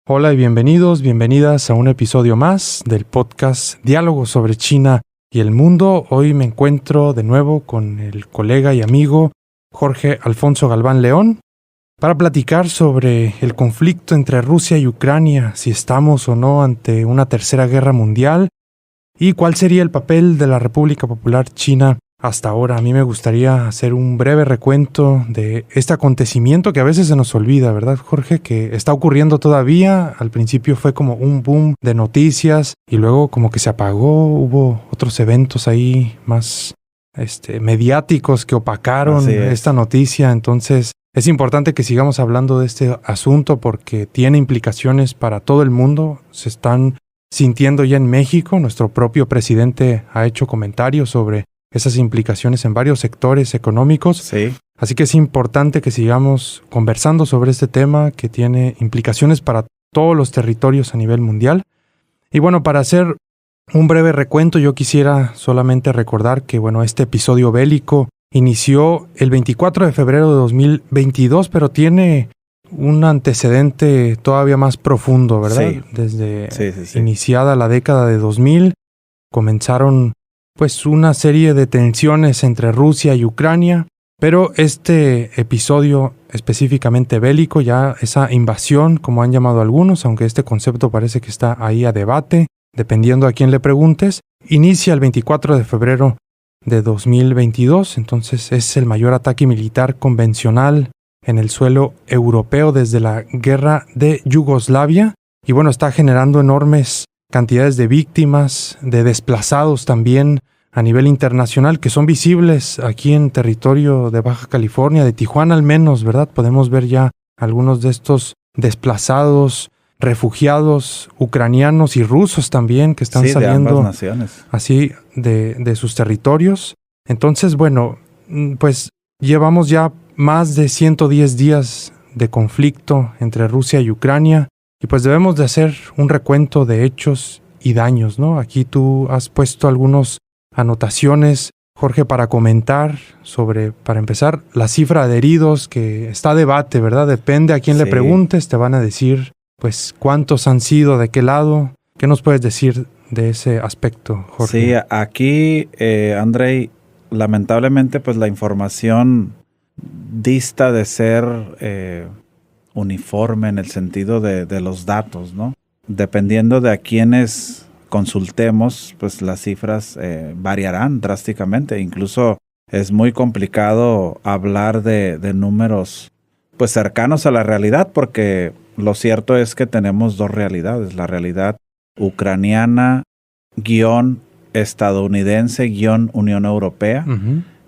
Hola y bienvenidos, bienvenidas a un episodio más del podcast Diálogos sobre China y el mundo. Hoy me encuentro de nuevo con el colega y amigo Jorge Alfonso Galván León para platicar sobre el conflicto entre Rusia y Ucrania, si estamos o no ante una tercera guerra mundial y cuál sería el papel de la República Popular China hasta ahora. A mí me gustaría hacer un breve recuento de este acontecimiento que a veces se nos olvida, ¿verdad, Jorge? Que está ocurriendo todavía. Al principio fue como un boom de noticias y luego como que se apagó. Hubo otros eventos ahí más mediáticos que opacaron esta noticia. Entonces es importante que sigamos hablando de este asunto porque tiene implicaciones para todo el mundo. Se están sintiendo ya en México. Nuestro propio presidente ha hecho comentarios sobre esas implicaciones en varios sectores económicos. Sí. Así que es importante que sigamos conversando sobre este tema que tiene implicaciones para todos los territorios a nivel mundial. Y bueno, para hacer un breve recuento, yo quisiera solamente recordar que este episodio bélico inició el 24 de febrero de 2022, pero tiene un antecedente todavía más profundo, ¿verdad? Sí. Desde iniciada la década de 2000, comenzaron una serie de tensiones entre Rusia y Ucrania, pero este episodio específicamente bélico, ya esa invasión, como han llamado algunos, aunque este concepto parece que está ahí a debate, dependiendo a quién le preguntes, inicia el 24 de febrero de 2022, entonces es el mayor ataque militar convencional en el suelo europeo desde la guerra de Yugoslavia, y está generando enormes cantidades de víctimas, de desplazados también a nivel internacional que son visibles aquí en territorio de Baja California, de Tijuana al menos, ¿verdad? Podemos ver ya algunos de estos desplazados, refugiados ucranianos y rusos también que están saliendo de ambas naciones. Así de sus territorios. Entonces, pues llevamos ya más de 110 días de conflicto entre Rusia y Ucrania. Y pues debemos de hacer un recuento de hechos y daños, ¿no? Aquí tú has puesto algunas anotaciones, Jorge, para comentar sobre, para empezar, la cifra de heridos, que está a debate, ¿verdad? Depende a quién le preguntes, te van a decir, pues, cuántos han sido, de qué lado. ¿Qué nos puedes decir de ese aspecto, Jorge? Sí, aquí, Andrei, lamentablemente, pues la información dista de ser uniforme en el sentido de los datos, ¿no? Dependiendo de a quiénes consultemos, pues las cifras variarán drásticamente. Incluso es muy complicado hablar de números pues cercanos a la realidad, porque lo cierto es que tenemos dos realidades: la realidad ucraniana estadounidense Unión Europea,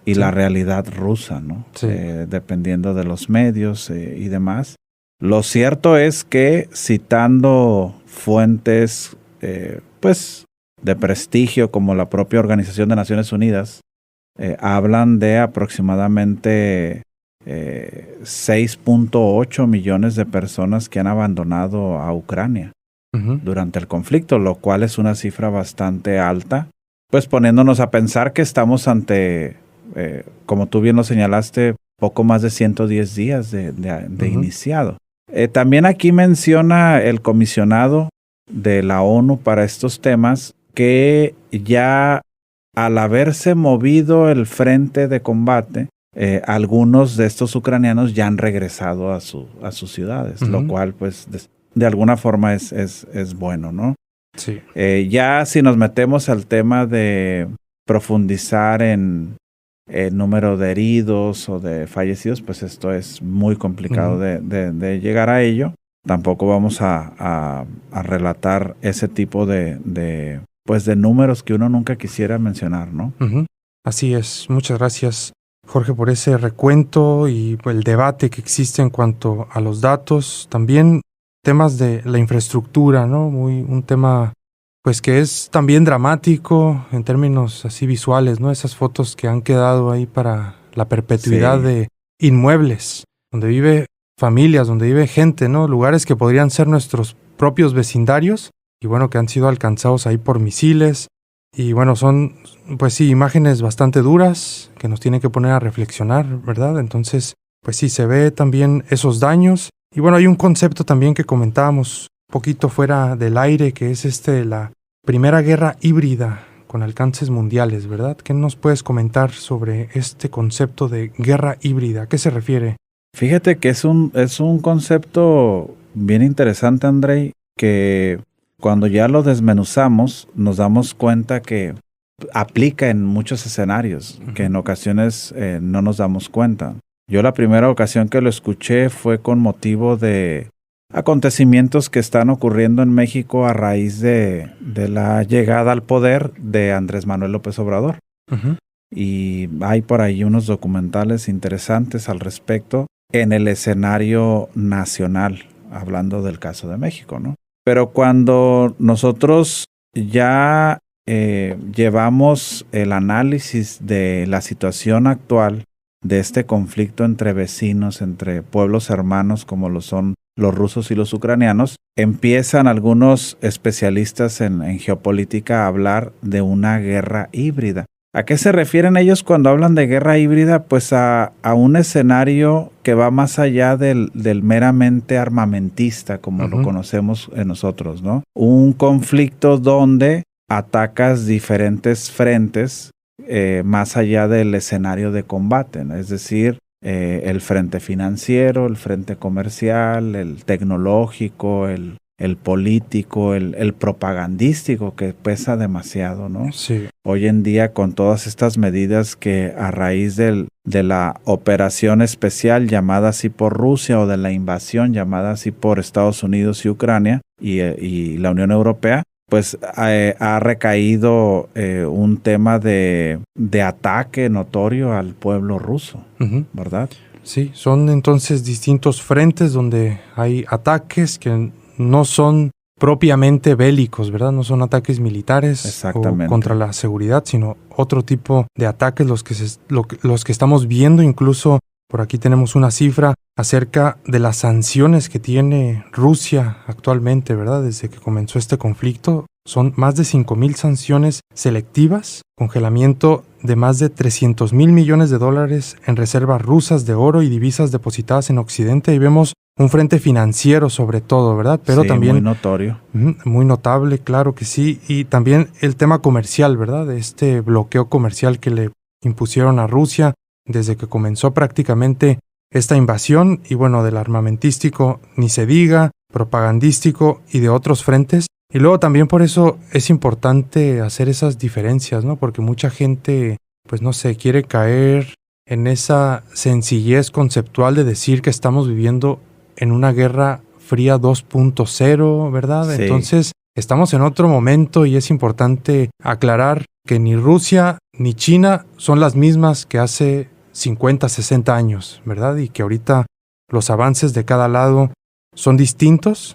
y la realidad rusa, ¿no? Sí. Dependiendo de los medios y demás. Lo cierto es que, citando fuentes pues de prestigio como la propia Organización de Naciones Unidas, hablan de aproximadamente 6.8 millones de personas que han abandonado a Ucrania durante el conflicto, lo cual es una cifra bastante alta, pues poniéndonos a pensar que estamos ante, como tú bien lo señalaste, poco más de 110 días de iniciado. También aquí menciona el comisionado de la ONU para estos temas que ya al haberse movido el frente de combate, algunos de estos ucranianos ya han regresado a sus ciudades, lo cual pues de alguna forma es bueno, ¿no? Sí. Ya si nos metemos al tema de profundizar en el número de heridos o de fallecidos, pues esto es muy complicado de llegar a ello. Tampoco vamos a relatar ese tipo de números que uno nunca quisiera mencionar, ¿no? Así es. Muchas gracias, Jorge, por ese recuento y el debate que existe en cuanto a los datos. También temas de la infraestructura, ¿no? Un tema pues que es también dramático en términos así visuales, ¿no? Esas fotos que han quedado ahí para la perpetuidad de inmuebles, donde vive familias, donde vive gente, ¿no? Lugares que podrían ser nuestros propios vecindarios y que han sido alcanzados ahí por misiles. Y son, pues sí, imágenes bastante duras que nos tienen que poner a reflexionar, ¿verdad? Entonces, pues sí, se ve también esos daños. Y hay un concepto también que comentábamos poquito fuera del aire, que es la primera guerra híbrida con alcances mundiales, ¿verdad? ¿Qué nos puedes comentar sobre este concepto de guerra híbrida? ¿A qué se refiere? Fíjate que es un concepto bien interesante, Andrei, que cuando ya lo desmenuzamos nos damos cuenta que aplica en muchos escenarios, que en ocasiones no nos damos cuenta. Yo la primera ocasión que lo escuché fue con motivo de acontecimientos que están ocurriendo en México a raíz de la llegada al poder de Andrés Manuel López Obrador. Uh-huh. Y hay por ahí unos documentales interesantes al respecto en el escenario nacional, hablando del caso de México, ¿no? Pero cuando nosotros ya llevamos el análisis de la situación actual de este conflicto entre vecinos, entre pueblos hermanos como lo son los rusos y los ucranianos, empiezan algunos especialistas en geopolítica a hablar de una guerra híbrida. ¿A qué se refieren ellos cuando hablan de guerra híbrida? Pues a un escenario que va más allá del meramente armamentista, como lo conocemos nosotros, ¿no? Un conflicto donde atacas diferentes frentes más allá del escenario de combate, ¿no? Es decir, el frente financiero, el frente comercial, el tecnológico, el político, el propagandístico, que pesa demasiado, ¿no? Sí. Hoy en día, con todas estas medidas que a raíz de la operación especial llamada así por Rusia o de la invasión llamada así por Estados Unidos y Ucrania y la Unión Europea, pues ha recaído un tema de ataque notorio al pueblo ruso, ¿verdad? Sí, son entonces distintos frentes donde hay ataques que no son propiamente bélicos, ¿verdad? No son ataques militares o contra la seguridad, sino otro tipo de ataques los que estamos viendo. Incluso por aquí tenemos una cifra acerca de las sanciones que tiene Rusia actualmente, ¿verdad? Desde que comenzó este conflicto, son más de 5,000 sanciones selectivas, congelamiento de más de $300,000 millones en reservas rusas de oro y divisas depositadas en Occidente. Y vemos un frente financiero sobre todo, ¿verdad? Pero sí, también muy notorio. Muy notable, claro que sí. Y también el tema comercial, ¿verdad? Este bloqueo comercial que le impusieron a Rusia desde que comenzó prácticamente esta invasión. Y bueno, del armamentístico ni se diga, propagandístico y de otros frentes. Y luego también por eso es importante hacer esas diferencias, ¿no? Porque mucha gente, pues no sé, quiere caer en esa sencillez conceptual de decir que estamos viviendo en una guerra fría 2.0, ¿verdad? Sí. Entonces, estamos en otro momento y es importante aclarar que ni Rusia ni China son las mismas que hace 50, 60 años, ¿verdad? Y que ahorita los avances de cada lado son distintos.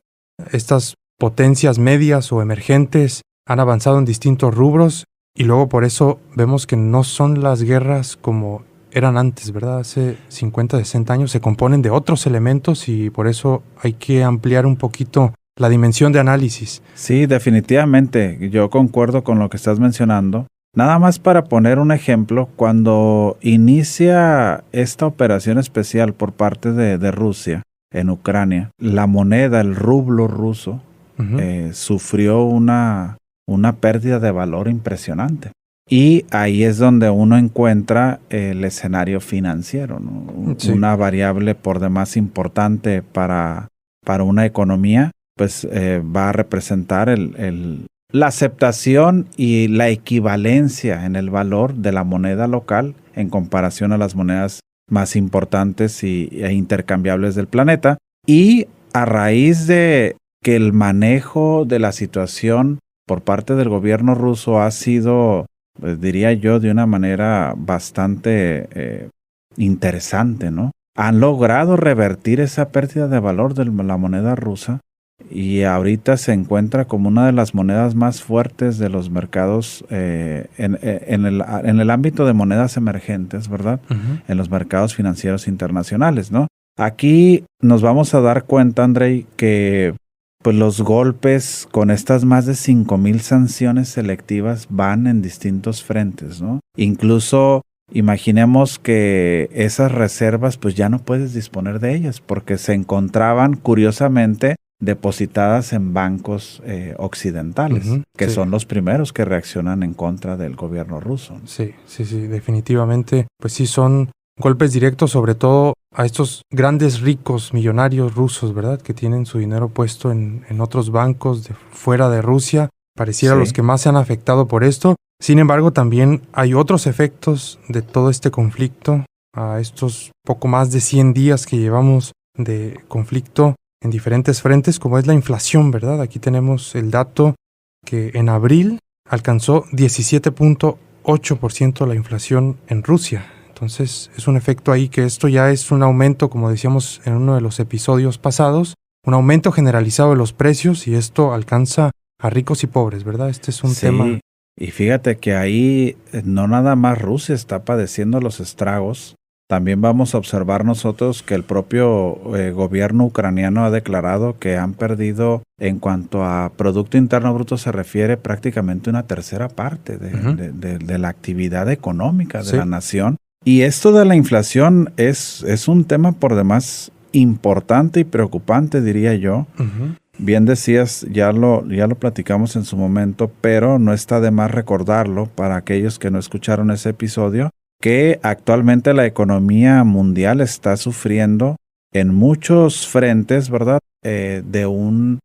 Estas potencias medias o emergentes han avanzado en distintos rubros y luego por eso vemos que no son las guerras como eran antes, ¿verdad? Hace 50, 60 años se componen de otros elementos y por eso hay que ampliar un poquito la dimensión de análisis. Sí, definitivamente. Yo concuerdo con lo que estás mencionando. Nada más para poner un ejemplo, cuando inicia esta operación especial por parte de Rusia en Ucrania, la moneda, el rublo ruso, sufrió una pérdida de valor impresionante. Y ahí es donde uno encuentra el escenario financiero, ¿no? Sí. Una variable por demás importante para una economía, pues va a representar la aceptación y la equivalencia en el valor de la moneda local en comparación a las monedas más importantes e intercambiables del planeta. Y a raíz de que el manejo de la situación por parte del gobierno ruso ha sido, pues diría yo, de una manera bastante interesante, ¿no? Han logrado revertir esa pérdida de valor de la moneda rusa y ahorita se encuentra como una de las monedas más fuertes de los mercados en el ámbito de monedas emergentes, ¿verdad? En los mercados financieros internacionales, ¿no? Aquí nos vamos a dar cuenta, Andrei, que pues los golpes con estas más de 5,000 sanciones selectivas van en distintos frentes, ¿no? Incluso imaginemos que esas reservas pues ya no puedes disponer de ellas porque se encontraban curiosamente depositadas en bancos occidentales, que son los primeros que reaccionan en contra del gobierno ruso. Sí, definitivamente. Pues sí, son golpes directos sobre todo a estos grandes ricos millonarios rusos, ¿verdad? Que tienen su dinero puesto en otros bancos de fuera de Rusia. Pareciera los que más se han afectado por esto. Sin embargo, también hay otros efectos de todo este conflicto. A estos poco más de 100 días que llevamos de conflicto en diferentes frentes, como es la inflación, ¿verdad? Aquí tenemos el dato que en abril alcanzó 17.8% la inflación en Rusia. Entonces es un efecto ahí que esto ya es un aumento, como decíamos en uno de los episodios pasados, un aumento generalizado de los precios y esto alcanza a ricos y pobres, ¿verdad? Este es un tema. Y fíjate que ahí no nada más Rusia está padeciendo los estragos. También vamos a observar nosotros que el propio gobierno ucraniano ha declarado que han perdido, en cuanto a Producto Interno Bruto se refiere, prácticamente una tercera parte de la actividad económica de la nación. Y esto de la inflación es un tema por demás importante y preocupante, diría yo. Bien decías, ya lo platicamos en su momento, pero no está de más recordarlo para aquellos que no escucharon ese episodio, que actualmente la economía mundial está sufriendo en muchos frentes, ¿verdad? De un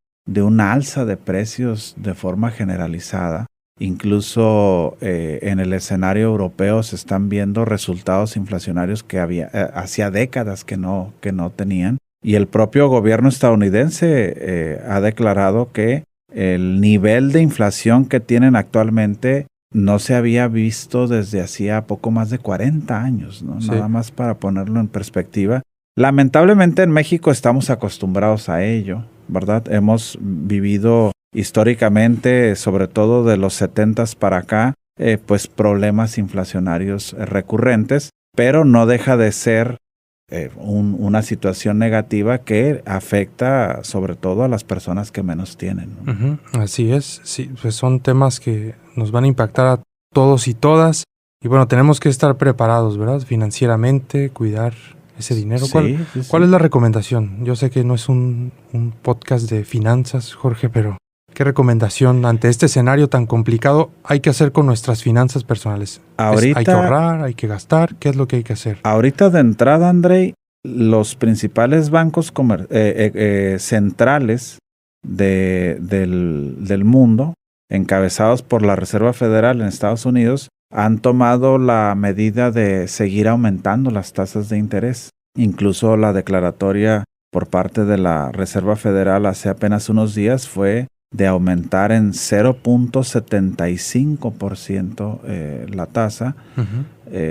alza de precios de forma generalizada. Incluso en el escenario europeo se están viendo resultados inflacionarios que hacía décadas que no tenían. Y el propio gobierno estadounidense ha declarado que el nivel de inflación que tienen actualmente no se había visto desde hacía poco más de 40 años, ¿no? Nada más para ponerlo en perspectiva. Lamentablemente en México estamos acostumbrados a ello, ¿verdad? Hemos vivido históricamente, sobre todo de los 70s para acá, pues problemas inflacionarios recurrentes, pero no deja de ser una situación negativa que afecta sobre todo a las personas que menos tienen, ¿no? Así es, sí, pues son temas que nos van a impactar a todos y todas, y bueno, tenemos que estar preparados, ¿verdad? Financieramente, cuidar ese dinero. ¿Cuál es la recomendación? Yo sé que no es un podcast de finanzas, Jorge, pero ¿qué recomendación ante este escenario tan complicado hay que hacer con nuestras finanzas personales? ¿Hay que ahorrar? ¿Hay que gastar? ¿Qué es lo que hay que hacer? Ahorita de entrada, Andrei, los principales bancos centrales del mundo, encabezados por la Reserva Federal en Estados Unidos, han tomado la medida de seguir aumentando las tasas de interés. Incluso la declaratoria por parte de la Reserva Federal hace apenas unos días fue de aumentar en 0.75% la tasa,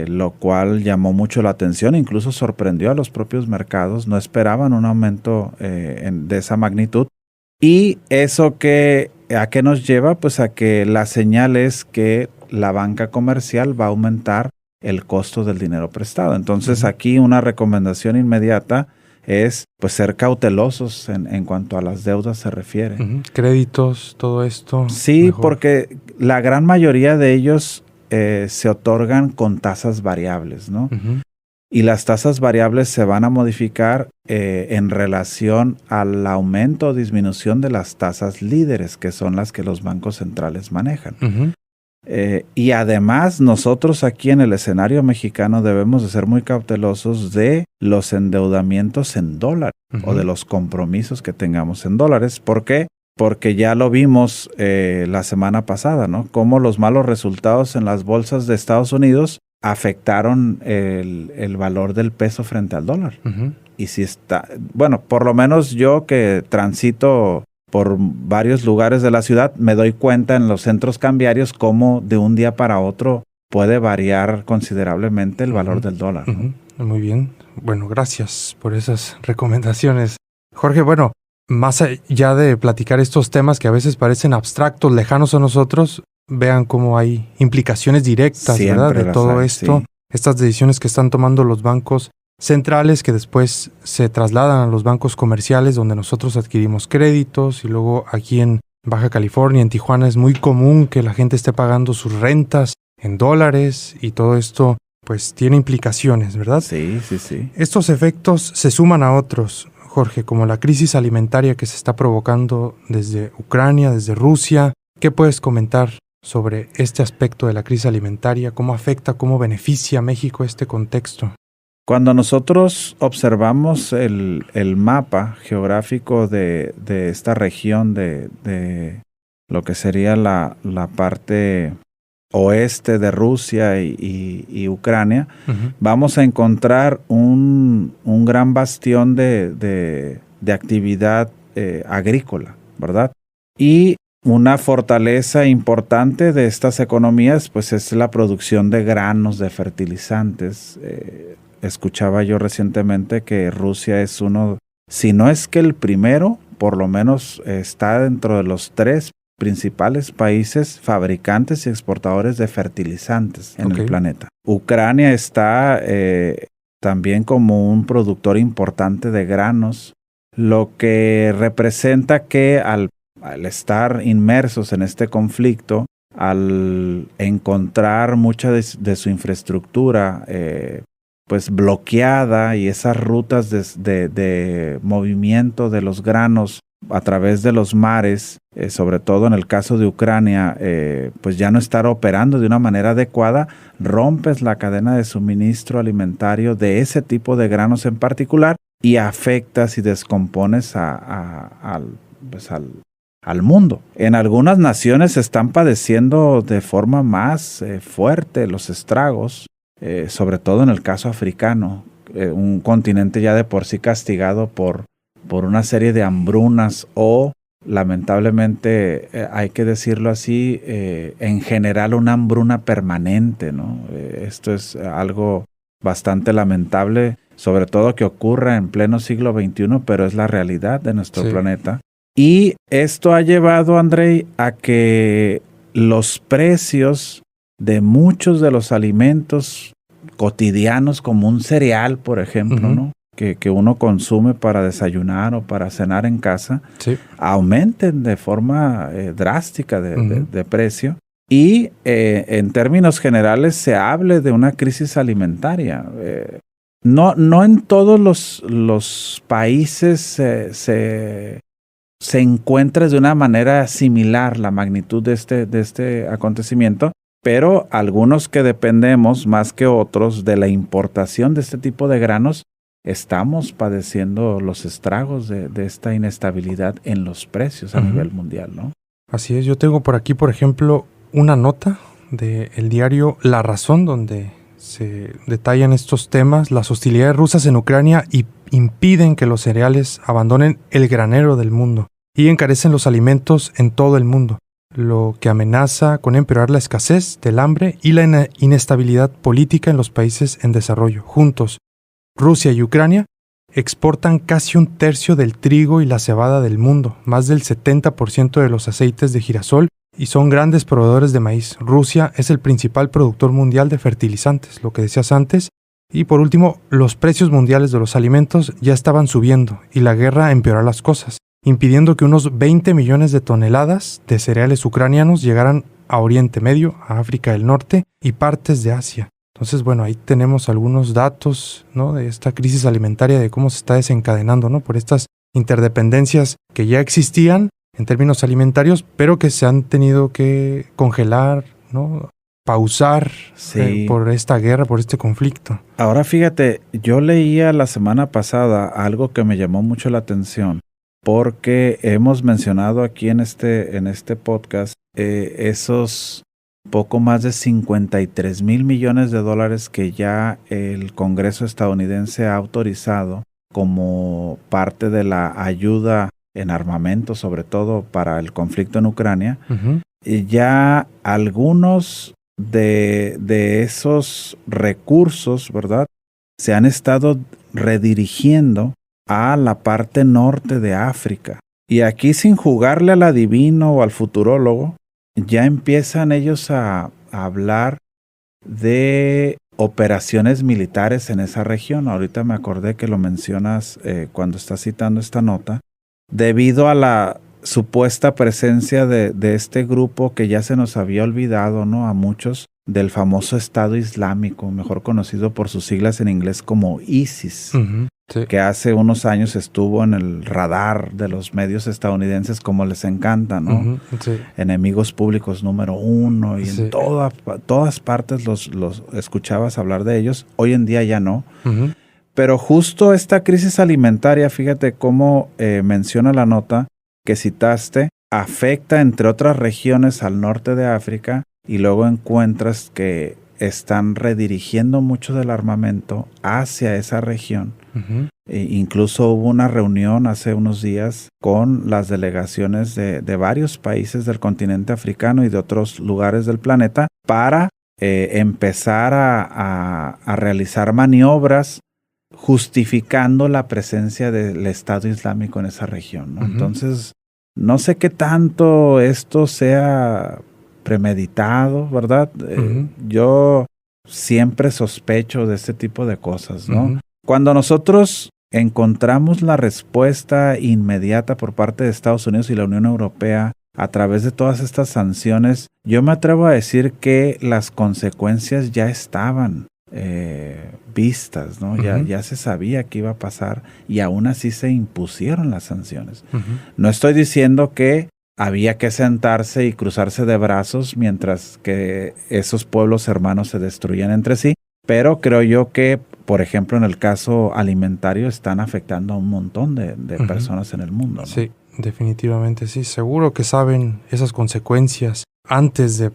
lo cual llamó mucho la atención, incluso sorprendió a los propios mercados. No esperaban un aumento de esa magnitud. Y eso ¿a qué nos lleva? Pues a que la señal es que la banca comercial va a aumentar el costo del dinero prestado. Entonces aquí una recomendación inmediata es pues ser cautelosos en cuanto a las deudas se refiere. Créditos, todo esto. Sí, mejor. Porque la gran mayoría de ellos se otorgan con tasas variables, ¿no? Y las tasas variables se van a modificar en relación al aumento o disminución de las tasas líderes, que son las que los bancos centrales manejan. Y además nosotros aquí en el escenario mexicano debemos de ser muy cautelosos de los endeudamientos en dólares o de los compromisos que tengamos en dólares. ¿Por qué? Porque ya lo vimos la semana pasada, ¿no? Cómo los malos resultados en las bolsas de Estados Unidos afectaron el valor del peso frente al dólar. Y si está, bueno, por lo menos yo que transito por varios lugares de la ciudad, me doy cuenta en los centros cambiarios cómo de un día para otro puede variar considerablemente el valor del dólar, ¿no? Muy bien. Bueno, gracias por esas recomendaciones. Jorge, bueno, más allá de platicar estos temas que a veces parecen abstractos, lejanos a nosotros, vean cómo hay implicaciones directas, ¿verdad? De todo esto, sí. Estas decisiones que están tomando los bancos centrales que después se trasladan a los bancos comerciales donde nosotros adquirimos créditos y luego aquí en Baja California, en Tijuana, es muy común que la gente esté pagando sus rentas en dólares y todo esto pues tiene implicaciones, ¿verdad? Sí. Estos efectos se suman a otros, Jorge, como la crisis alimentaria que se está provocando desde Ucrania, desde Rusia. ¿Qué puedes comentar sobre este aspecto de la crisis alimentaria? ¿Cómo afecta, cómo beneficia a México este contexto? Cuando nosotros observamos el mapa geográfico de esta región de lo que sería la parte oeste de Rusia y Ucrania, vamos a encontrar un gran bastión de actividad agrícola, ¿verdad? Y una fortaleza importante de estas economías, pues es la producción de granos, de fertilizantes. Escuchaba yo recientemente que Rusia es uno, si no es que el primero, por lo menos está dentro de los 3 principales países fabricantes y exportadores de fertilizantes en el planeta. Ucrania está también como un productor importante de granos, lo que representa que al estar inmersos en este conflicto, al encontrar mucha de su infraestructura pues bloqueada y esas rutas de movimiento de los granos a través de los mares, sobre todo en el caso de Ucrania, pues ya no estar operando de una manera adecuada, rompes la cadena de suministro alimentario de ese tipo de granos en particular y afectas y descompones al mundo. En algunas naciones están padeciendo de forma más fuerte los estragos, sobre todo en el caso africano, un continente ya de por sí castigado por una serie de hambrunas o, lamentablemente, hay que decirlo así, en general una hambruna permanente, ¿no? Esto es algo bastante lamentable, sobre todo que ocurra en pleno siglo XXI, pero es la realidad de nuestro planeta. Y esto ha llevado, Andrei, a que los precios de muchos de los alimentos cotidianos, como un cereal, por ejemplo, ¿no? Que uno consume para desayunar o para cenar en casa, aumenten de forma drástica de precio. Y en términos generales se hable de una crisis alimentaria. No en todos los países se encuentra de una manera similar la magnitud de este acontecimiento, pero algunos que dependemos más que otros de la importación de este tipo de granos, estamos padeciendo los estragos de esta inestabilidad en los precios a nivel mundial, ¿no? Así es. Yo tengo por aquí, por ejemplo, una nota del diario La Razón, donde se detallan estos temas. Las hostilidades rusas en Ucrania impiden que los cereales abandonen el granero del mundo y encarecen los alimentos en todo el mundo, lo que amenaza con empeorar la escasez del hambre y la inestabilidad política en los países en desarrollo. Juntos, Rusia y Ucrania exportan casi 1/3 del trigo y la cebada del mundo, más del 70% de los aceites de girasol, y son grandes proveedores de maíz. Rusia es el principal productor mundial de fertilizantes, lo que decías antes. Y por último, los precios mundiales de los alimentos ya estaban subiendo y la guerra empeoró las cosas, impidiendo que unos 20 millones de toneladas de cereales ucranianos llegaran a Oriente Medio, a África del Norte y partes de Asia. Entonces, bueno, ahí tenemos algunos datos, ¿no?, de esta crisis alimentaria, de cómo se está desencadenando, ¿no?, por estas interdependencias que ya existían en términos alimentarios, pero que se han tenido que congelar, ¿no?, pausar por esta guerra, por este conflicto. Ahora fíjate, yo leía la semana pasada algo que me llamó mucho la atención, porque hemos mencionado aquí en este podcast esos poco más de 53 mil millones de dólares que ya el Congreso estadounidense ha autorizado como parte de la ayuda en armamento, sobre todo para el conflicto en Ucrania. Y ya algunos de esos recursos, ¿verdad?, se han estado redirigiendo a la parte norte de África. Y aquí, sin jugarle al adivino o al futurólogo, ya empiezan ellos a hablar de operaciones militares en esa región. Ahorita me acordé que lo mencionas cuando estás citando esta nota, debido a la supuesta presencia de este grupo que ya se nos había olvidado, ¿no?, a muchos, del famoso Estado Islámico, mejor conocido por sus siglas en inglés como ISIS. que hace unos años estuvo en el radar de los medios estadounidenses, como les encanta, ¿no? Enemigos públicos número 1, y en todas partes los escuchabas hablar de ellos. Hoy en día ya no. Pero justo esta crisis alimentaria, fíjate cómo menciona la nota que citaste, afecta entre otras regiones al norte de África, y luego encuentras que están redirigiendo mucho del armamento hacia esa región. Incluso hubo una reunión hace unos días con las delegaciones de varios países del continente africano y de otros lugares del planeta para empezar a realizar maniobras justificando la presencia del Estado Islámico en esa región, ¿no? Entonces, no sé qué tanto esto sea premeditado, ¿verdad? Yo siempre sospecho de este tipo de cosas, ¿no? Cuando nosotros encontramos la respuesta inmediata por parte de Estados Unidos y la Unión Europea a través de todas estas sanciones, yo me atrevo a decir que las consecuencias ya estaban vistas, ¿no? Ya se sabía que iba a pasar, y aún así se impusieron las sanciones. No estoy diciendo que había que sentarse y cruzarse de brazos mientras que esos pueblos hermanos se destruían entre sí, pero creo yo que, por ejemplo, en el caso alimentario, están afectando a un montón de personas en el mundo, ¿no? Sí, definitivamente sí. Seguro que saben esas consecuencias antes de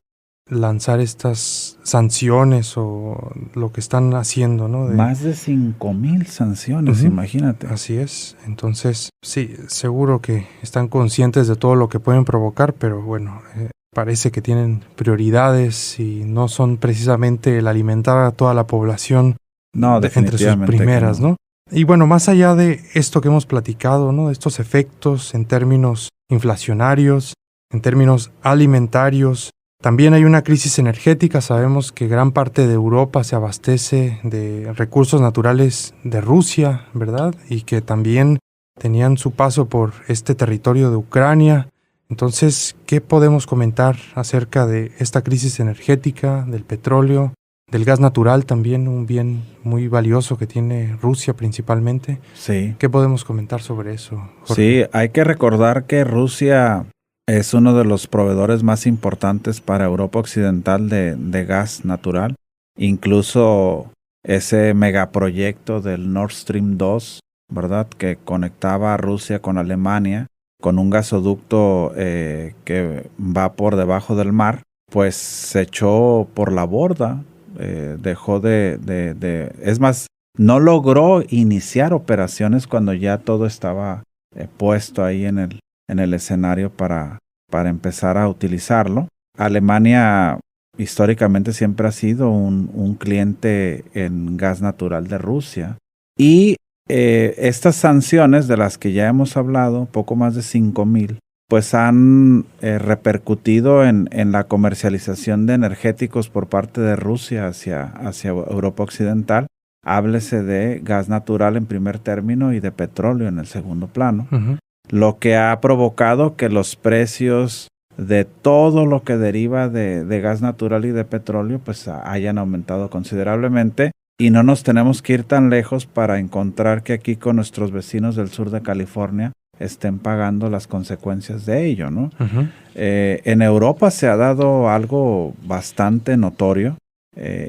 lanzar estas sanciones o lo que están haciendo, ¿no? Más de 5,000 sanciones, imagínate. Así es. Entonces, sí, seguro que están conscientes de todo lo que pueden provocar, pero bueno, parece que tienen prioridades y no son precisamente el alimentar a toda la población entre sus primeras, ¿no? Y bueno, más allá de esto que hemos platicado, ¿no? De estos efectos en términos inflacionarios, en términos alimentarios, también hay una crisis energética. Sabemos que gran parte de Europa se abastece de recursos naturales de Rusia, ¿verdad? Y que también tenían su paso por este territorio de Ucrania. Entonces, ¿qué podemos comentar acerca de esta crisis energética, del petróleo, del gas natural también, un bien muy valioso que tiene Rusia principalmente? Sí. ¿Qué podemos comentar sobre eso, Jorge? Sí, hay que recordar que Rusia es uno de los proveedores más importantes para Europa Occidental de gas natural. Incluso ese megaproyecto del Nord Stream 2, ¿verdad?, que conectaba a Rusia con Alemania con un gasoducto que va por debajo del mar, pues se echó por la borda, dejó es más, no logró iniciar operaciones cuando ya todo estaba puesto ahí en el escenario para empezar a utilizarlo. Alemania históricamente siempre ha sido un cliente en gas natural de Rusia, y estas sanciones de las que ya hemos hablado, poco más de 5,000, pues han repercutido en la comercialización de energéticos por parte de Rusia hacia Europa Occidental. Háblese de gas natural en primer término y de petróleo en el segundo plano. Lo que ha provocado que los precios de todo lo que deriva de gas natural y de petróleo pues hayan aumentado considerablemente, y no nos tenemos que ir tan lejos para encontrar que aquí con nuestros vecinos del sur de California estén pagando las consecuencias de ello, ¿no? En Europa se ha dado algo bastante notorio.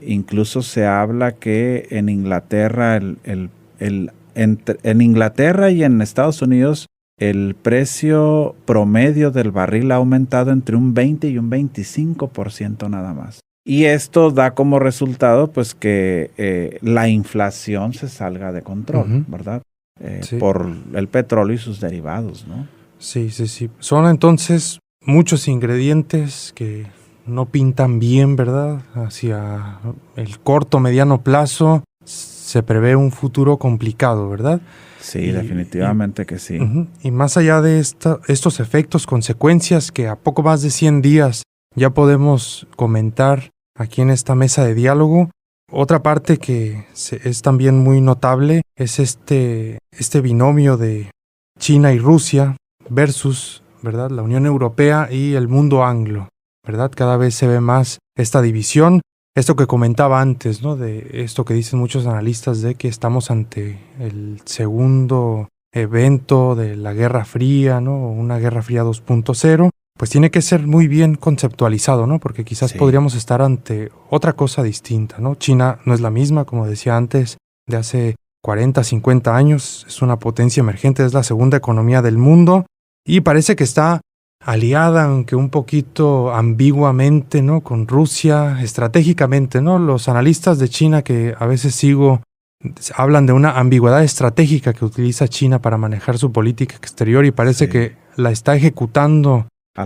Incluso se habla que en Inglaterra, en Inglaterra y en Estados Unidos, el precio promedio del barril ha aumentado entre un 20 y un 25% nada más. Y esto da como resultado pues que la inflación se salga de control, ¿verdad? Sí. Por el petróleo y sus derivados, ¿no? Sí. Son entonces muchos ingredientes que no pintan bien, ¿verdad? Hacia el corto, mediano plazo se prevé un futuro complicado, ¿verdad? Sí, definitivamente que sí. Y más allá de estos efectos, consecuencias que a poco más de 100 días ya podemos comentar aquí en esta mesa de diálogo, otra parte que es también muy notable es este binomio de China y Rusia versus, ¿verdad?, la Unión Europea y el mundo anglo, ¿verdad? Cada vez se ve más esta división. esto que comentaba antes, ¿no? De esto que dicen muchos analistas de que estamos ante el segundo evento de la Guerra Fría, ¿no? Una Guerra Fría 2.0, pues tiene que ser muy bien conceptualizado, ¿no? Porque quizás podríamos estar ante otra cosa distinta, ¿no? China no es la misma, como decía antes, de hace 40, 50 años, es una potencia emergente, es la segunda economía del mundo y parece que está aliada, aunque un poquito ambiguamente, ¿no? Con Rusia, estratégicamente, ¿no? Los analistas de China que a veces sigo hablan de una ambigüedad estratégica que utiliza China para manejar su política exterior y parece que la está ejecutando a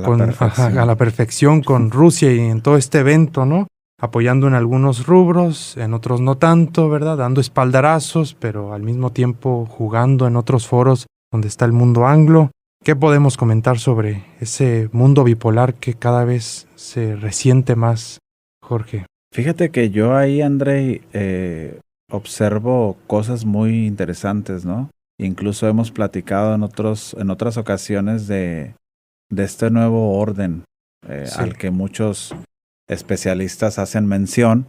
la perfección con Rusia y en todo este evento, ¿no? Apoyando en algunos rubros, en otros no tanto, ¿verdad? Dando espaldarazos, pero al mismo tiempo jugando en otros foros donde está el mundo anglo. ¿Qué podemos comentar sobre ese mundo bipolar que cada vez se resiente más, Jorge? Fíjate que yo ahí, Andrei, observo cosas muy interesantes, ¿no? Incluso hemos platicado en otras ocasiones de este nuevo orden al que muchos especialistas hacen mención.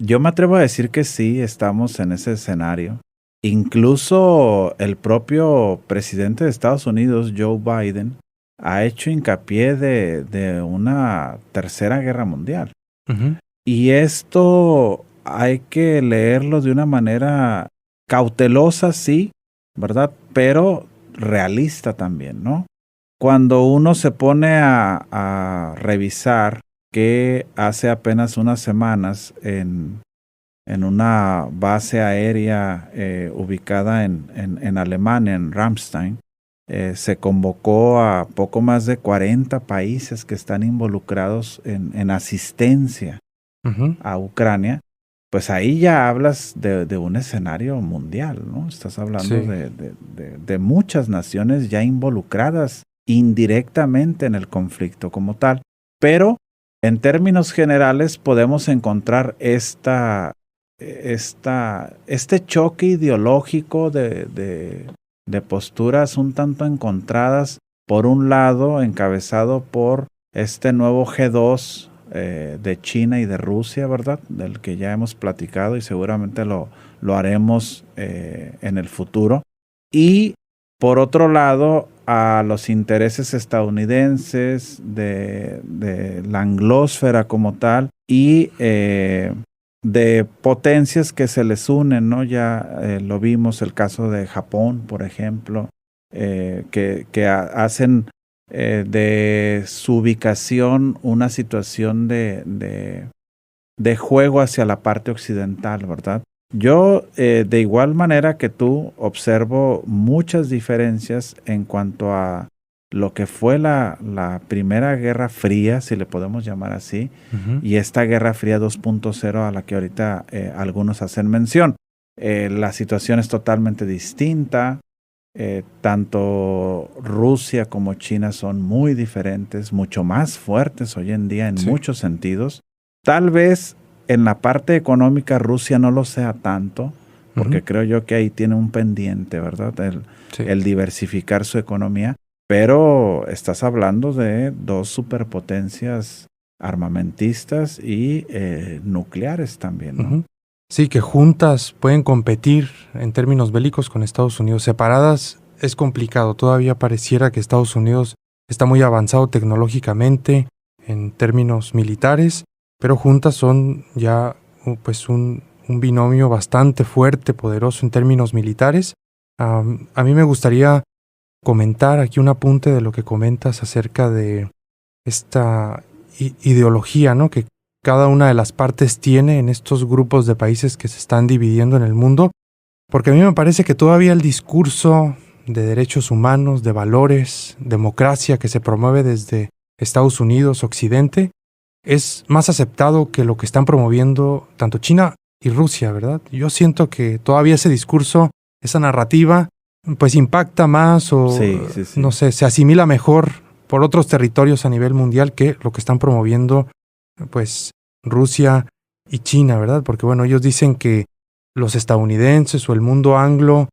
Yo me atrevo a decir que sí, estamos en ese escenario. Incluso el propio presidente de Estados Unidos, Joe Biden, ha hecho hincapié de una tercera guerra mundial. Uh-huh. Y esto hay que leerlo de una manera cautelosa, sí, ¿verdad? Pero realista también, ¿no? Cuando uno se pone a revisar que hace apenas unas semanas en una base aérea ubicada en Alemania, en Ramstein, se convocó a poco más de 40 países que están involucrados en asistencia a Ucrania. Pues ahí ya hablas de un escenario mundial, ¿no? Estás hablando de muchas naciones ya involucradas indirectamente en el conflicto como tal. Pero en términos generales podemos encontrar este choque ideológico de posturas un tanto encontradas. Por un lado, encabezado por este nuevo G2 de China y de Rusia, ¿verdad? Del que ya hemos platicado y seguramente lo haremos en el futuro. Y por otro lado, a los intereses estadounidenses de la anglósfera como tal y de potencias que se les unen, ¿no? Ya lo vimos el caso de Japón, por ejemplo, que hacen de su ubicación una situación de juego hacia la parte occidental, ¿verdad? Yo, de igual manera que tú, observo muchas diferencias en cuanto a lo que fue la primera Guerra Fría, si le podemos llamar así, y esta Guerra Fría 2.0 a la que ahorita algunos hacen mención. La situación es totalmente distinta. Tanto Rusia como China son muy diferentes, mucho más fuertes hoy en día en muchos sentidos. Tal vez en la parte económica Rusia no lo sea tanto, porque creo yo que ahí tiene un pendiente, ¿verdad? El diversificar su economía, pero estás hablando de dos superpotencias armamentistas y nucleares también, ¿no? Sí, que juntas pueden competir en términos bélicos con Estados Unidos. Separadas es complicado. Todavía pareciera que Estados Unidos está muy avanzado tecnológicamente en términos militares, pero juntas son ya pues un binomio bastante fuerte, poderoso en términos militares. A mí me gustaría comentar aquí un apunte de lo que comentas acerca de esta ideología, ¿no? Que cada una de las partes tiene en estos grupos de países que se están dividiendo en el mundo, porque a mí me parece que todavía el discurso de derechos humanos, de valores, democracia que se promueve desde Estados Unidos, Occidente, es más aceptado que lo que están promoviendo tanto China y Rusia, ¿verdad? Yo siento que todavía ese discurso, esa narrativa, pues impacta más o, no sé, se asimila mejor por otros territorios a nivel mundial que lo que están promoviendo pues Rusia y China, ¿verdad? Porque bueno, ellos dicen que los estadounidenses o el mundo anglo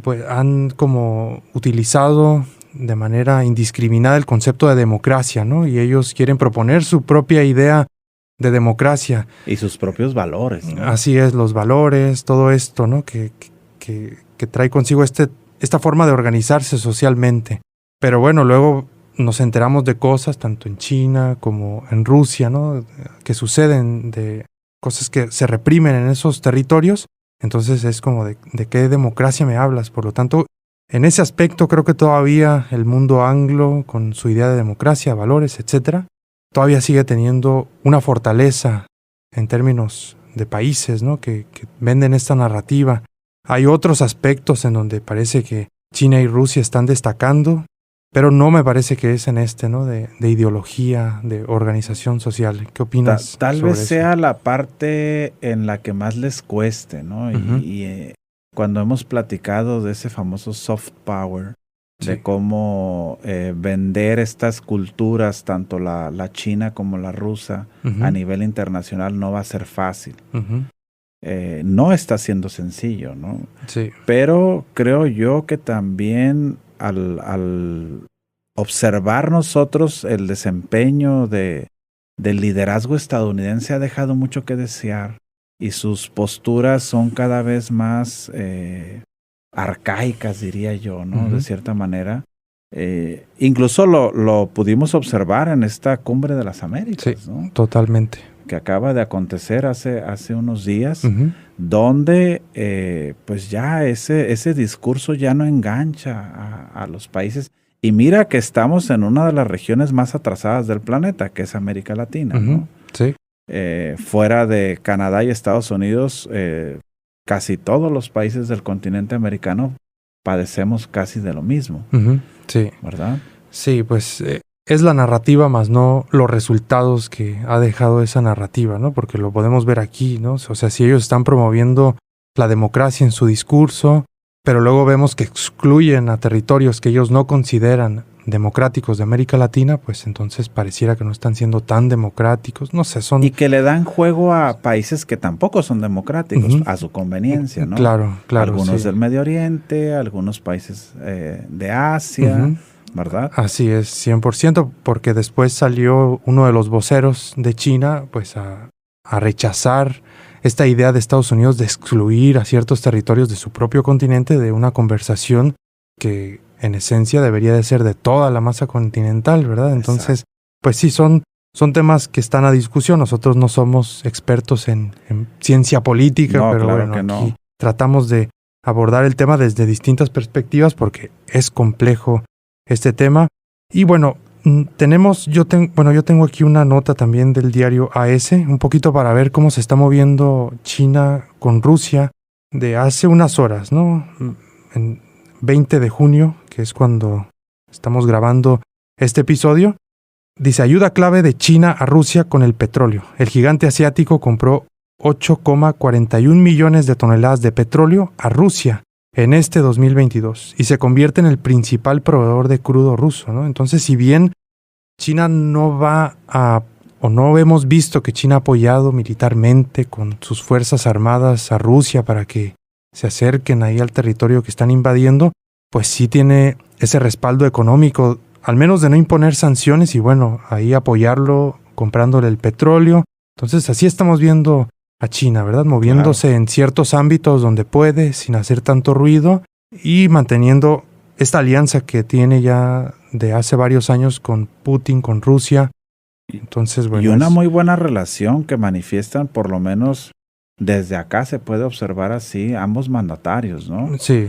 pues han como utilizado de manera indiscriminada el concepto de democracia, ¿no? Y ellos quieren proponer su propia idea de democracia. Y sus propios valores, ¿no? Así es, los valores, todo esto, ¿no? Que trae consigo esta forma de organizarse socialmente. Pero bueno, luego nos enteramos de cosas, tanto en China como en Rusia, ¿no? Que suceden, de cosas que se reprimen en esos territorios. Entonces es como de qué democracia me hablas. Por lo tanto, en ese aspecto creo que todavía el mundo anglo, con su idea de democracia, valores, etcétera, todavía sigue teniendo una fortaleza en términos de países, ¿no? que venden esta narrativa. Hay otros aspectos en donde parece que China y Rusia están destacando, pero no me parece que es en ¿no? de ideología, de organización social. ¿Qué opinas? Tal vez eso? sea la parte en la que más les cueste, ¿no? Uh-huh. Y cuando hemos platicado de ese famoso soft power, sí, de cómo vender estas culturas, tanto la china como la rusa, uh-huh, a nivel internacional no va a ser fácil. Uh-huh. No está siendo sencillo, ¿no? Sí. Pero creo yo que también al observar nosotros el desempeño del liderazgo estadounidense ha dejado mucho que desear y sus posturas son cada vez más arcaicas, diría yo, ¿no? Uh-huh. De cierta manera. Incluso lo pudimos observar en esta Cumbre de las Américas, sí, ¿no? Totalmente. Que acaba de acontecer hace unos días, uh-huh, donde pues ya ese discurso ya no engancha a los países. Y mira que estamos en una de las regiones más atrasadas del planeta, que es América Latina, uh-huh, ¿no? Sí. Fuera de Canadá y Estados Unidos, casi todos los países del continente americano padecemos casi de lo mismo. Uh-huh. Sí. ¿Verdad? Sí, pues es la narrativa más no los resultados que ha dejado esa narrativa, ¿no? Porque lo podemos ver aquí, ¿no? O sea, si ellos están promoviendo la democracia en su discurso, pero luego vemos que excluyen a territorios que ellos no consideran democráticos de América Latina, pues entonces pareciera que no están siendo tan democráticos, no sé, son... Y que le dan juego a países que tampoco son democráticos, uh-huh, a su conveniencia, ¿no? Claro. Algunos sí, del Medio Oriente, algunos países de Asia, uh-huh, ¿verdad? Así es, 100%, porque después salió uno de los voceros de China, pues a rechazar esta idea de Estados Unidos de excluir a ciertos territorios de su propio continente de una conversación que en esencia debería de ser de toda la masa continental, ¿verdad? Entonces, exacto, pues sí, son temas que están a discusión. Nosotros no somos expertos en ciencia política, no, pero claro bueno, que aquí no. Tratamos de abordar el tema desde distintas perspectivas porque es complejo este tema. Y bueno, yo tengo aquí una nota también del diario AS, un poquito para ver cómo se está moviendo China con Rusia de hace unas horas, ¿no? En 20 de junio, que es cuando estamos grabando este episodio, dice: ayuda clave de China a Rusia con el petróleo. El gigante asiático compró 8,41 millones de toneladas de petróleo a Rusia en este 2022 y se convierte en el principal proveedor de crudo ruso, ¿no? Entonces, si bien China no hemos visto que China ha apoyado militarmente con sus fuerzas armadas a Rusia para que se acerquen ahí al territorio que están invadiendo, pues sí tiene ese respaldo económico, al menos de no imponer sanciones y bueno, ahí apoyarlo comprándole el petróleo. Entonces así estamos viendo a China, ¿verdad? Moviéndose en ciertos ámbitos donde puede, sin hacer tanto ruido y manteniendo esta alianza que tiene ya de hace varios años con Putin, con Rusia. Entonces, bueno, y una muy buena relación que manifiestan, por lo menos desde acá se puede observar así, ambos mandatarios, ¿no? Sí.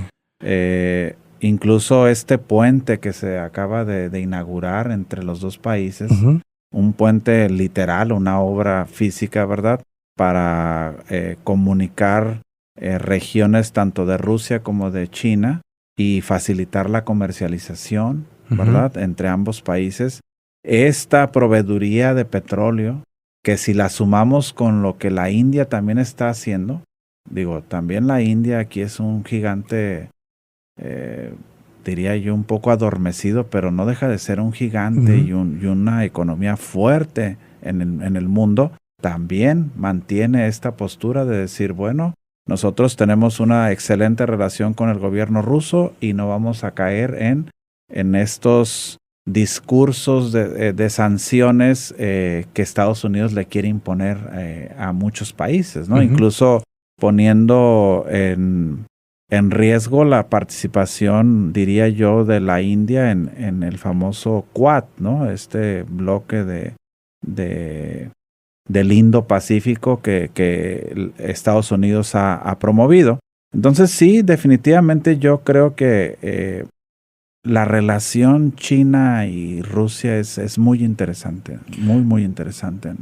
Incluso este puente que se acaba de inaugurar entre los dos países, uh-huh, un puente literal, una obra física, ¿verdad? Para comunicar regiones tanto de Rusia como de China y facilitar la comercialización, ¿verdad? Uh-huh. Entre ambos países. Esta proveeduría de petróleo, que si la sumamos con lo que la India también está haciendo, digo, también la India aquí es un gigante, diría yo, un poco adormecido, pero no deja de ser un gigante, uh-huh, y una economía fuerte en el mundo. También mantiene esta postura de decir, bueno, nosotros tenemos una excelente relación con el gobierno ruso y no vamos a caer en estos discursos de sanciones que Estados Unidos le quiere imponer a muchos países, ¿no? Incluso poniendo en riesgo la participación, diría yo, de la India en el famoso Quad, ¿no? Este bloque del Indo-Pacífico que Estados Unidos ha promovido. Entonces sí, definitivamente yo creo que la relación China y Rusia es muy interesante, muy, muy interesante.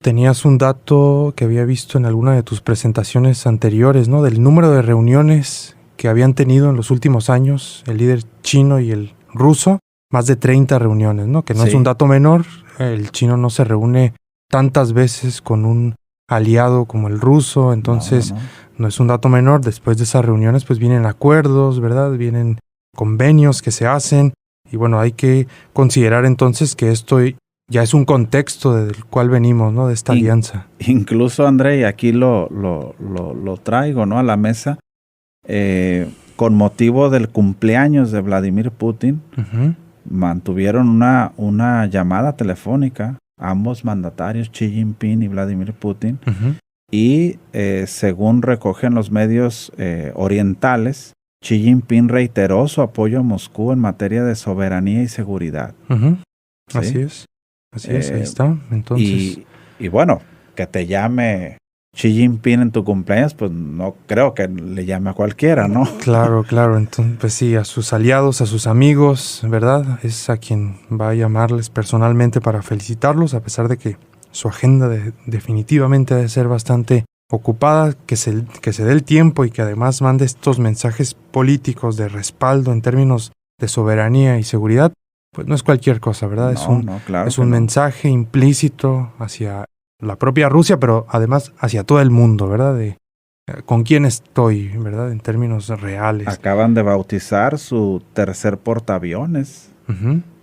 Tenías un dato que había visto en alguna de tus presentaciones anteriores, ¿no? Del número de reuniones que habían tenido en los últimos años el líder chino y el ruso, más de 30 reuniones, ¿no? Que no es un dato menor. El chino no se reúne tantas veces con un aliado como el ruso, entonces no es un dato menor. Después de esas reuniones pues vienen acuerdos, ¿verdad? Vienen convenios que se hacen y bueno, hay que considerar entonces que esto ya es un contexto del cual venimos, ¿no? De esta alianza. Incluso, André, y aquí lo traigo, ¿no? A la mesa, con motivo del cumpleaños de Vladimir Putin, mantuvieron una llamada telefónica, ambos mandatarios, Xi Jinping y Vladimir Putin, y según recogen los medios orientales, Xi Jinping reiteró su apoyo a Moscú en materia de soberanía y seguridad. ¿Sí? Así es, ahí está. Entonces, y bueno, que te llame Xi Jinping en tu cumpleaños, pues no creo que le llame a cualquiera, ¿no? Claro. Entonces, pues sí, a sus aliados, a sus amigos, ¿verdad? Es a quien va a llamarles personalmente para felicitarlos, a pesar de que su agenda definitivamente debe ser bastante ocupada, que se dé el tiempo y que además mande estos mensajes políticos de respaldo en términos de soberanía y seguridad, pues no es cualquier cosa, ¿verdad? Es un mensaje implícito hacia la propia Rusia, pero además hacia todo el mundo, ¿verdad? De con quién estoy, ¿verdad? En términos reales. Acaban de bautizar su tercer portaaviones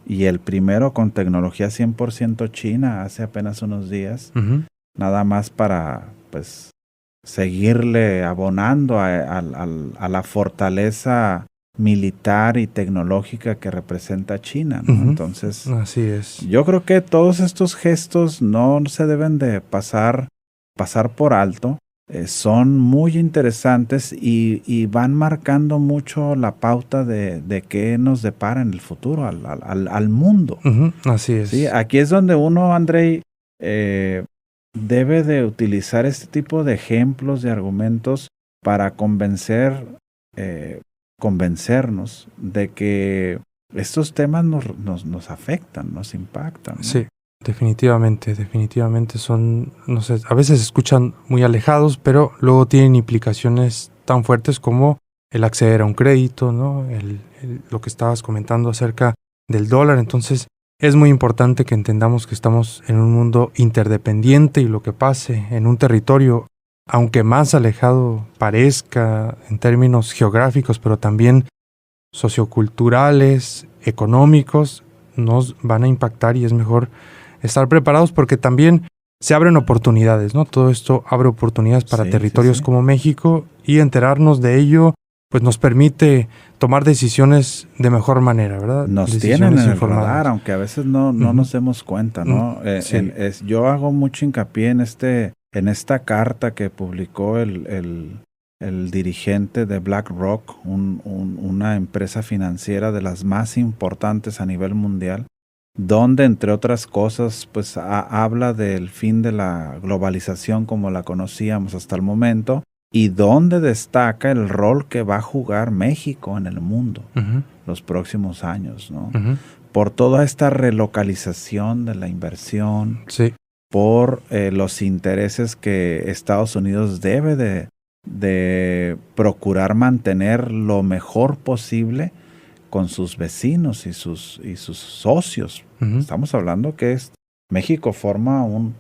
y el primero con tecnología 100% china hace apenas unos días, nada más para, pues, seguirle abonando a la fortaleza militar y tecnológica que representa China, ¿no? Entonces, así es. Yo creo que todos estos gestos no se deben de pasar por alto. Son muy interesantes y van marcando mucho la pauta de qué nos depara en el futuro al mundo. Así es. Sí, aquí es donde uno, Andrei, debe de utilizar este tipo de ejemplos, de argumentos para convencernos de que estos temas nos afectan, nos impactan, ¿no? Sí, definitivamente son, no sé, a veces se escuchan muy alejados, pero luego tienen implicaciones tan fuertes como el acceder a un crédito, ¿no? Lo que estabas comentando acerca del dólar. Entonces, es muy importante que entendamos que estamos en un mundo interdependiente y lo que pase en un territorio, aunque más alejado parezca en términos geográficos, pero también socioculturales, económicos, nos van a impactar y es mejor estar preparados porque también se abren oportunidades, ¿no? Todo esto abre oportunidades para territorios como México y enterarnos de ello pues nos permite tomar decisiones de mejor manera, ¿verdad? Nos tienen en el radar, aunque a veces no nos demos cuenta, ¿no? Yo hago mucho hincapié en esta carta que publicó el dirigente de BlackRock, una empresa financiera de las más importantes a nivel mundial, donde, entre otras cosas, pues habla del fin de la globalización como la conocíamos hasta el momento, y donde destaca el rol que va a jugar México en el mundo los próximos años, ¿no? Por toda esta relocalización de la inversión, por los intereses que Estados Unidos debe de procurar mantener lo mejor posible con sus vecinos y sus socios. Estamos hablando que México forma un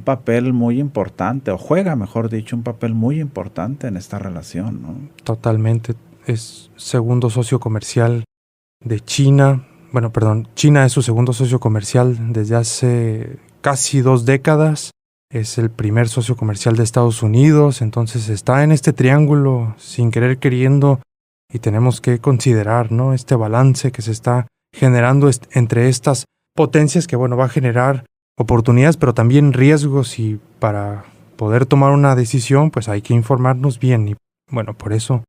papel muy importante, o juega, mejor dicho, un papel muy importante en esta relación, ¿no? Totalmente. Es segundo socio comercial de China. Bueno, perdón, China es su segundo socio comercial desde hace casi 2 décadas. Es el primer socio comercial de Estados Unidos, entonces está en este triángulo sin querer queriendo y tenemos que considerar, ¿no? Este balance que se está generando entre estas potencias que, bueno, va a generar oportunidades, pero también riesgos, y para poder tomar una decisión, pues hay que informarnos bien. Y bueno, por eso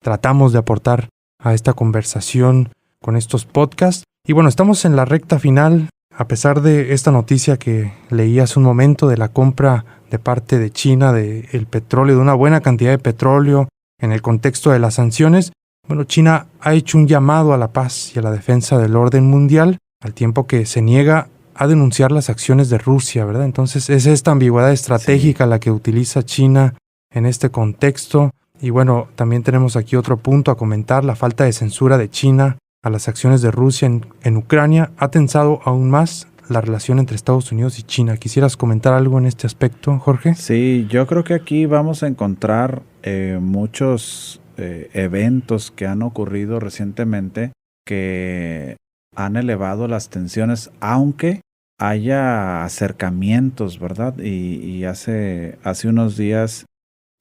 tratamos de aportar a esta conversación con estos podcasts. Y bueno, estamos en la recta final, a pesar de esta noticia que leí hace un momento de la compra de parte de China del petróleo, de una buena cantidad de petróleo en el contexto de las sanciones. Bueno, China ha hecho un llamado a la paz y a la defensa del orden mundial, al tiempo que se niega a denunciar las acciones de Rusia, ¿verdad? Entonces es esta ambigüedad estratégica la que utiliza China en este contexto. Y bueno, también tenemos aquí otro punto a comentar: la falta de censura de China a las acciones de Rusia en Ucrania ha tensado aún más la relación entre Estados Unidos y China. ¿Quisieras comentar algo en este aspecto, Jorge? Sí, yo creo que aquí vamos a encontrar muchos eventos que han ocurrido recientemente que han elevado las tensiones, aunque haya acercamientos, ¿verdad? Y hace unos días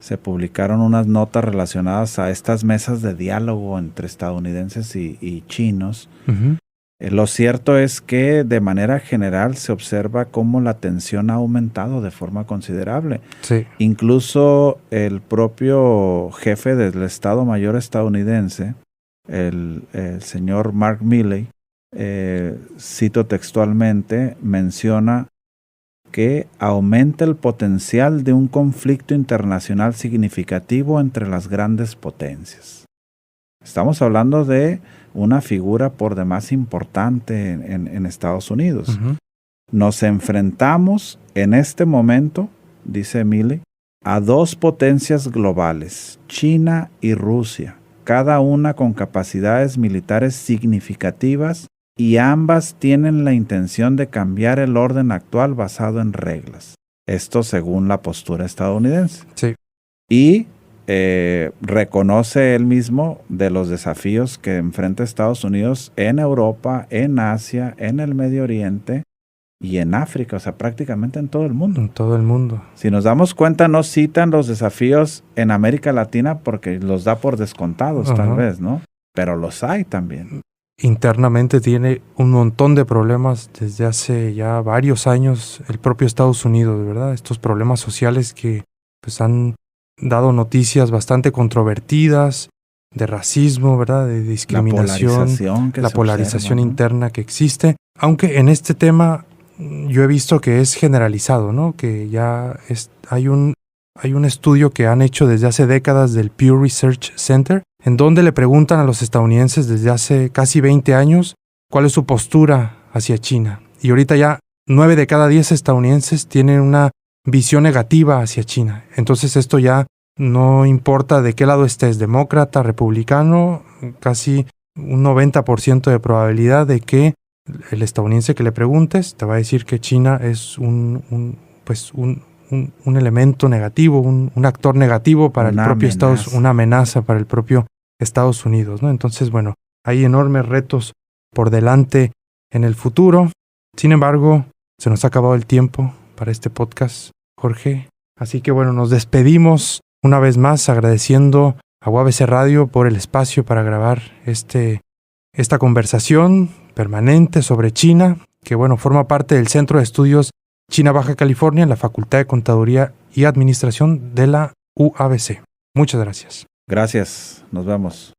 se publicaron unas notas relacionadas a estas mesas de diálogo entre estadounidenses y chinos. Uh-huh. Lo cierto es que de manera general se observa cómo la tensión ha aumentado de forma considerable. Sí. Incluso el propio jefe del Estado Mayor estadounidense, el señor Mark Milley, cito textualmente, menciona que aumenta el potencial de un conflicto internacional significativo entre las grandes potencias. Estamos hablando de una figura por demás importante en Estados Unidos. Uh-huh. Nos enfrentamos en este momento, dice Milley, a dos potencias globales, China y Rusia, cada una con capacidades militares significativas, y ambas tienen la intención de cambiar el orden actual basado en reglas. Esto según la postura estadounidense. Sí. Y reconoce él mismo de los desafíos que enfrenta Estados Unidos en Europa, en Asia, en el Medio Oriente y en África, o sea, prácticamente en todo el mundo. En todo el mundo. Si nos damos cuenta, no citan los desafíos en América Latina porque los da por descontados, uh-huh, tal vez, ¿no? Pero los hay también. Internamente tiene un montón de problemas desde hace ya varios años el propio Estados Unidos, ¿verdad? Estos problemas sociales que pues han dado noticias bastante controvertidas, de racismo, ¿verdad? De discriminación, la polarización interna que existe. Aunque en este tema yo he visto que es generalizado, ¿no? Que ya hay un estudio que han hecho desde hace décadas del Pew Research Center, en donde le preguntan a los estadounidenses desde hace casi 20 años cuál es su postura hacia China. Y ahorita ya 9 de cada 10 estadounidenses tienen una visión negativa hacia China. Entonces esto ya no importa de qué lado estés, demócrata, republicano, casi un 90% de probabilidad de que el estadounidense que le preguntes te va a decir que China es un elemento negativo, un actor negativo para el propio Estados Unidos, una amenaza para el propio Estados Unidos, ¿no? Entonces, bueno, hay enormes retos por delante en el futuro. Sin embargo, se nos ha acabado el tiempo para este podcast, Jorge. Así que bueno, nos despedimos una vez más agradeciendo a UABC Radio por el espacio para grabar esta conversación permanente sobre China, que bueno, forma parte del Centro de Estudios China Baja California en la Facultad de Contaduría y Administración de la UABC. Muchas gracias. Gracias, nos vemos.